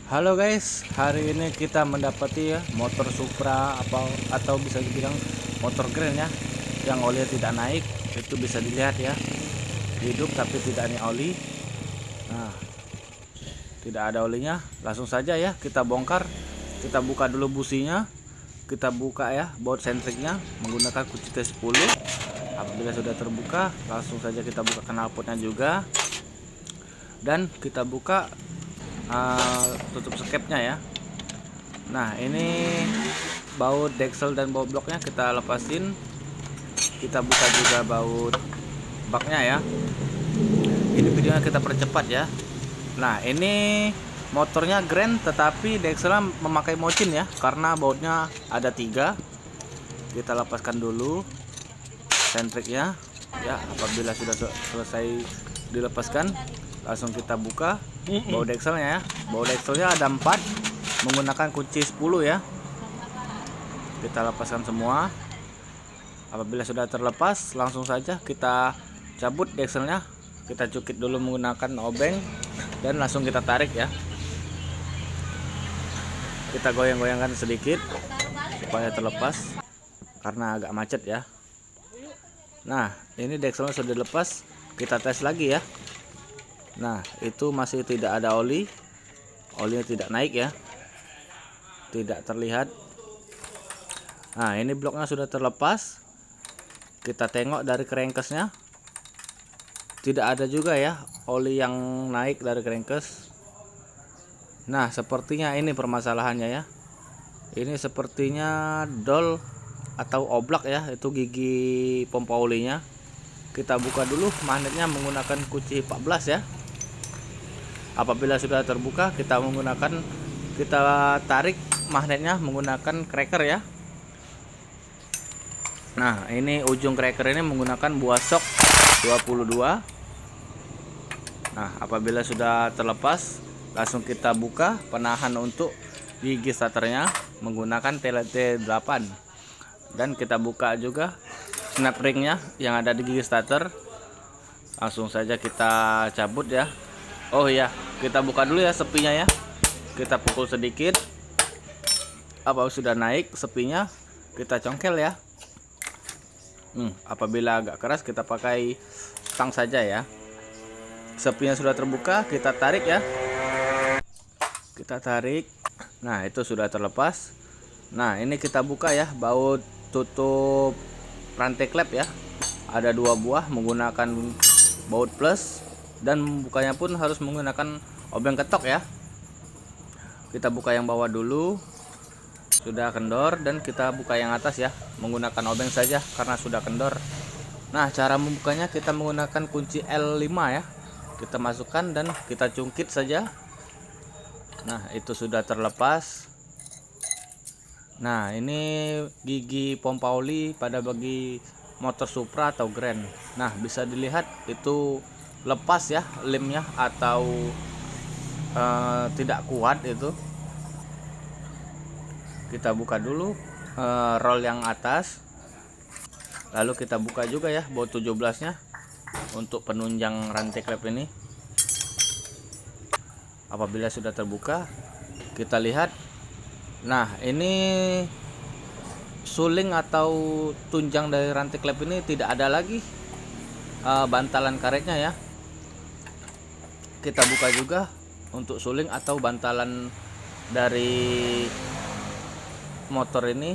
Halo guys, hari ini kita mendapati ya motor Supra atau bisa dibilang motor Grand ya, yang oli tidak naik. Itu bisa dilihat ya, hidup tapi tidak ada oli. Nah, tidak ada olinya. Langsung saja ya kita bongkar. Kita buka dulu businya, kita buka ya baut sentriknya menggunakan kunci T10. Apabila sudah terbuka, langsung saja kita buka knalpotnya juga, dan kita buka tutup skepnya ya. Nah, ini baut deksel dan baut bloknya kita lepasin. Kita buka juga baut baknya ya. Ini videonya kita percepat ya. Nah, ini motornya Grand tetapi dekselnya memakai mocin ya, karena bautnya ada 3. Kita lepaskan dulu sentriknya ya. Apabila sudah selesai dilepaskan, langsung kita buka baut dekselnya ya. Baut dekselnya ada 4 menggunakan kunci 10 ya. Kita lepaskan semua. Apabila sudah terlepas, langsung saja kita cabut dekselnya. Kita cukit dulu menggunakan obeng dan langsung kita tarik ya. Kita goyang-goyangkan sedikit supaya terlepas karena agak macet ya. Nah, ini dekselnya sudah dilepas. Kita tes lagi ya. Nah, itu masih tidak ada oli. Olinya tidak naik ya, tidak terlihat. Nah, ini bloknya sudah terlepas. Kita tengok dari crankcase-nya, tidak ada juga ya oli yang naik dari crankcase. Nah, sepertinya ini permasalahannya ya. Ini sepertinya dol atau oblak ya, itu gigi pompa olinya. Kita buka dulu magnetnya menggunakan kunci 14 ya. Apabila sudah terbuka, kita tarik magnetnya menggunakan cracker ya. Nah, ini ujung cracker ini menggunakan buah sok 22. Nah, apabila sudah terlepas, langsung kita buka penahan untuk gigi starternya menggunakan TLT8. Dan kita buka juga snap ringnya yang ada di gigi starter. Langsung saja kita cabut ya. Oh iya, kita buka dulu ya sepinya ya. Kita pukul sedikit. Apa sudah naik sepinya, kita congkel ya. Apabila agak keras, kita pakai stang saja ya. Sepinya sudah terbuka, kita tarik ya. Kita tarik. Nah, itu sudah terlepas. Nah, ini kita buka ya baut tutup rantai klep ya. Ada 2 buah menggunakan baut plus, dan bukanya pun harus menggunakan obeng ketok ya. Kita buka yang bawah dulu, sudah kendor, dan kita buka yang atas ya menggunakan obeng saja karena sudah kendor. Nah, cara membukanya kita menggunakan kunci L5 ya. Kita masukkan dan kita cungkit saja. Nah, itu sudah terlepas. Nah, ini gigi pompa oli pada bagi motor Supra atau Grand. Nah, bisa dilihat itu lepas ya lemnya, atau tidak kuat itu. Kita buka dulu roll yang atas, lalu kita buka juga ya baut 17 nya untuk penunjang rantai klep ini. Apabila sudah terbuka, kita lihat. Nah, ini suling atau tunjang dari rantai klep ini tidak ada lagi bantalan karetnya ya. Kita buka juga untuk suling atau bantalan dari motor ini.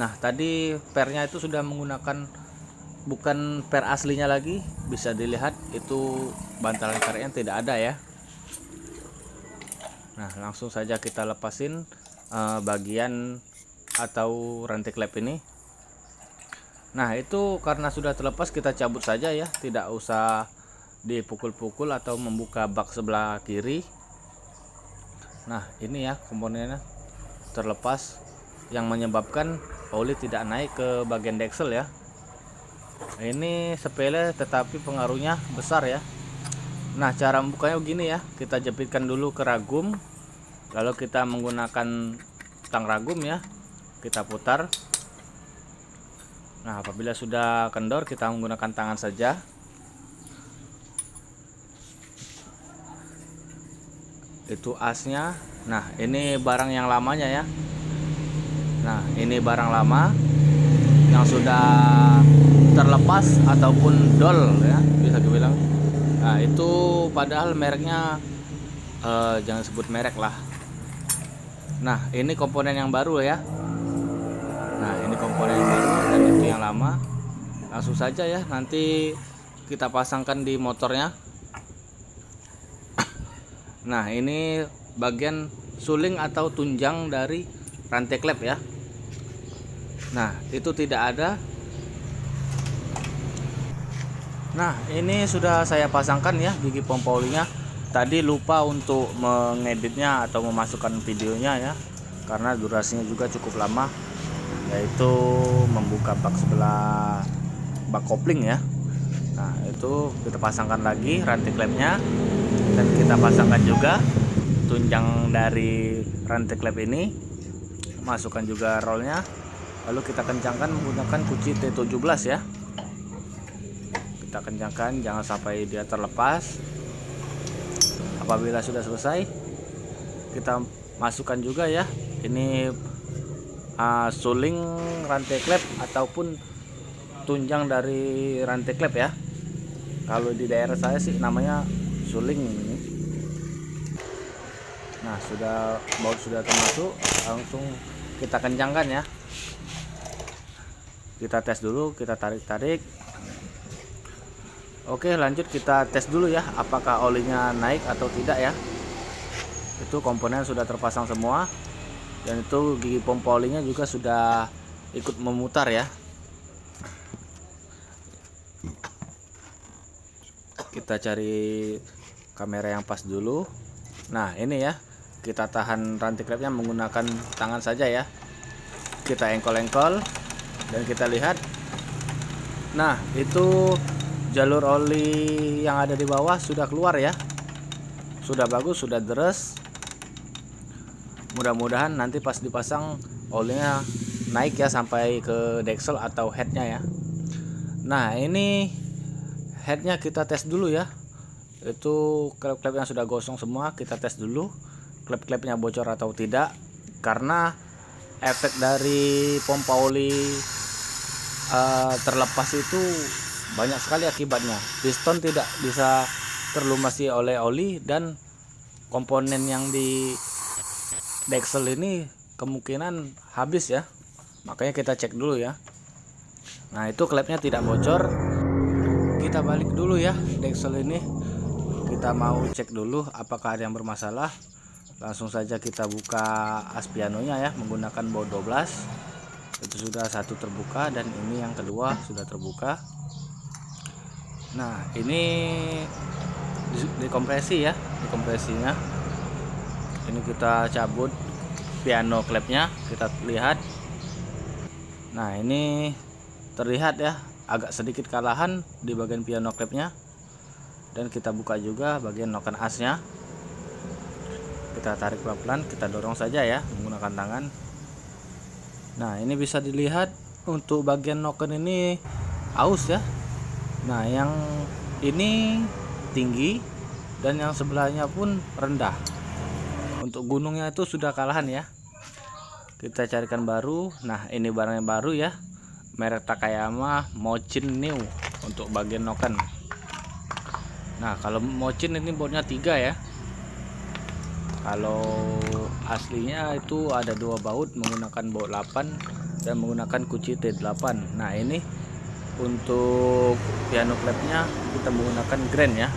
Nah, tadi pernya itu sudah menggunakan bukan per aslinya lagi. Bisa dilihat itu bantalan karetnya tidak ada ya. Nah, langsung saja kita lepasin bagian atau rantai klep ini. Nah, itu karena sudah terlepas, kita cabut saja ya, tidak usah dipukul-pukul atau membuka bak sebelah kiri. Nah, ini ya komponennya terlepas, yang menyebabkan oli tidak naik ke bagian deksel ya. Ini sepele tetapi pengaruhnya besar ya. Nah, cara membukanya begini ya. Kita jepitkan dulu ke ragum, lalu kita menggunakan tang ragum ya. Kita putar. Nah, apabila sudah kendor, kita menggunakan tangan saja. Itu asnya. Nah, ini barang yang lamanya ya. Nah, ini barang lama yang sudah terlepas ataupun dol ya, bisa dibilang. Nah, itu padahal mereknya jangan sebut merek lah. Nah, ini komponen yang baru ya. Nah, ini komponen yang baru dan itu yang lama. Langsung saja ya, nanti kita pasangkan di motornya. Nah, ini bagian suling atau tunjang dari rantai klep ya. Nah, itu tidak ada. Nah, ini sudah saya pasangkan ya gigi pompa olinya. Tadi lupa untuk mengeditnya atau memasukkan videonya ya, karena durasinya juga cukup lama, yaitu membuka bak sebelah bak kopling ya. Nah, itu kita pasangkan lagi rantai klepnya, dan kita pasangkan juga tunjang dari rantai klep ini, masukkan juga rollnya, lalu kita kencangkan menggunakan kunci T17 ya. Kita kencangkan jangan sampai dia terlepas. Apabila sudah selesai, kita masukkan juga ya, ini suling rantai klep ataupun tunjang dari rantai klep ya. Kalau di daerah saya sih namanya suling ini. Nah, baut sudah termasuk, langsung kita kencangkan ya. Kita tes dulu, kita tarik-tarik. Oke, lanjut kita tes dulu ya, apakah olinya naik atau tidak ya. Itu komponen sudah terpasang semua, dan itu gigi pompa olinya juga sudah ikut memutar ya. Kita cari kamera yang pas dulu. Nah, ini ya, kita tahan rantai klepnya menggunakan tangan saja ya. Kita engkol-engkol dan kita lihat. Nah, itu jalur oli yang ada di bawah sudah keluar ya. Sudah bagus, sudah deres. Mudah-mudahan nanti pas dipasang olinya naik ya sampai ke deksel atau headnya ya. Nah, ini headnya kita tes dulu ya. Itu klep-klep yang sudah gosong semua kita tes dulu, klep-klepnya bocor atau tidak, karena efek dari pompa oli terlepas itu banyak sekali akibatnya. Piston tidak bisa terlumasi oleh oli, dan komponen yang di deksel ini kemungkinan habis ya. Makanya kita cek dulu ya. Nah, itu klepnya tidak bocor. Kita balik dulu ya deksel ini. Kita mau cek dulu apakah ada yang bermasalah. Langsung saja kita buka as pianonya ya menggunakan baut 12. Itu sudah satu terbuka, dan ini yang kedua sudah terbuka. Nah, ini dikompresi ya, dikompresinya. Ini kita cabut piano klepnya, kita lihat. Nah, ini terlihat ya agak sedikit kalahan di bagian piano klepnya. Dan kita buka juga bagian noken asnya. Kita tarik pelan-pelan, kita dorong saja ya menggunakan tangan. Nah, ini bisa dilihat untuk bagian noken ini aus ya. Nah, yang ini tinggi dan yang sebelahnya pun rendah. Untuk gunungnya itu sudah kalahan ya. Kita carikan baru. Nah, ini barangnya baru ya, merek Takayama Mochin New untuk bagian noken. Nah, kalau Mochin ini bautnya 3 ya. Kalau aslinya itu ada 2 baut menggunakan baut 8 dan menggunakan kunci T8. Nah, ini untuk piano klepnya kita menggunakan Grand ya.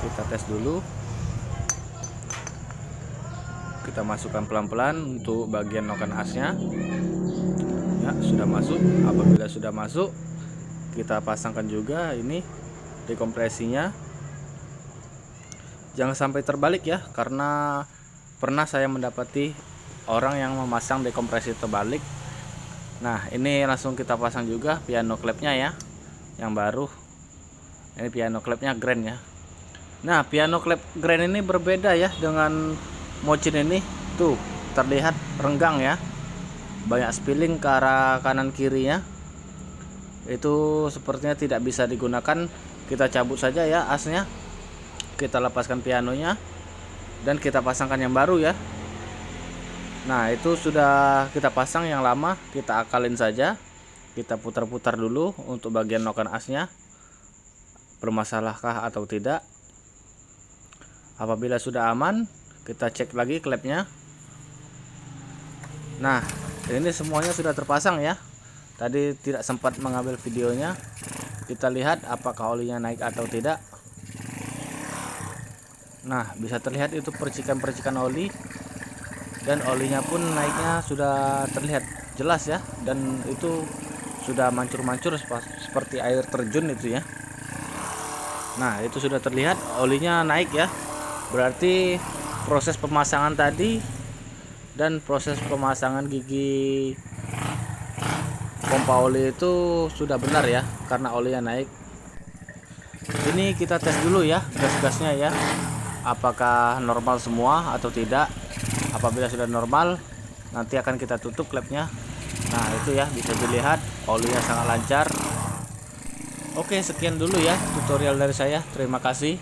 Kita tes dulu. Kita masukkan pelan-pelan untuk bagian noken asnya. Ya, sudah masuk. Apabila sudah masuk, kita pasangkan juga ini dekompresinya. Jangan sampai terbalik ya, karena pernah saya mendapati orang yang memasang dekompresi terbalik. Nah, ini langsung kita pasang juga piano klepnya ya, yang baru. Ini piano klepnya Grand ya. Nah, piano klep Grand ini berbeda ya dengan Mochin ini. Tuh, terlihat renggang ya, banyak spilling ke arah kanan kirinya. Itu sepertinya tidak bisa digunakan. Kita cabut saja ya asnya. Kita lepaskan pianonya. dan kita pasangkan yang baru ya. Nah, itu sudah kita pasang yang lama, kita akalin saja. Kita putar-putar dulu untuk bagian noken asnya, bermasalahkah atau tidak. Apabila sudah aman, kita cek lagi klepnya. Nah, ini semuanya sudah terpasang ya. Tadi tidak sempat mengambil videonya. Kita lihat apakah olinya naik atau tidak. Nah, bisa terlihat itu percikan-percikan oli, dan olinya pun naiknya sudah terlihat jelas ya, dan itu sudah mancur-mancur seperti air terjun itu ya. Nah, itu sudah terlihat olinya naik ya, berarti proses pemasangan tadi dan proses pemasangan gigi pompa oli itu sudah benar ya, karena olinya naik. Ini kita tes dulu ya gas-gasnya ya, apakah normal semua atau tidak. Apabila sudah normal, nanti akan kita tutup klepnya. Nah, itu ya, bisa dilihat olinya sangat lancar. Oke, sekian dulu ya tutorial dari saya. Terima kasih.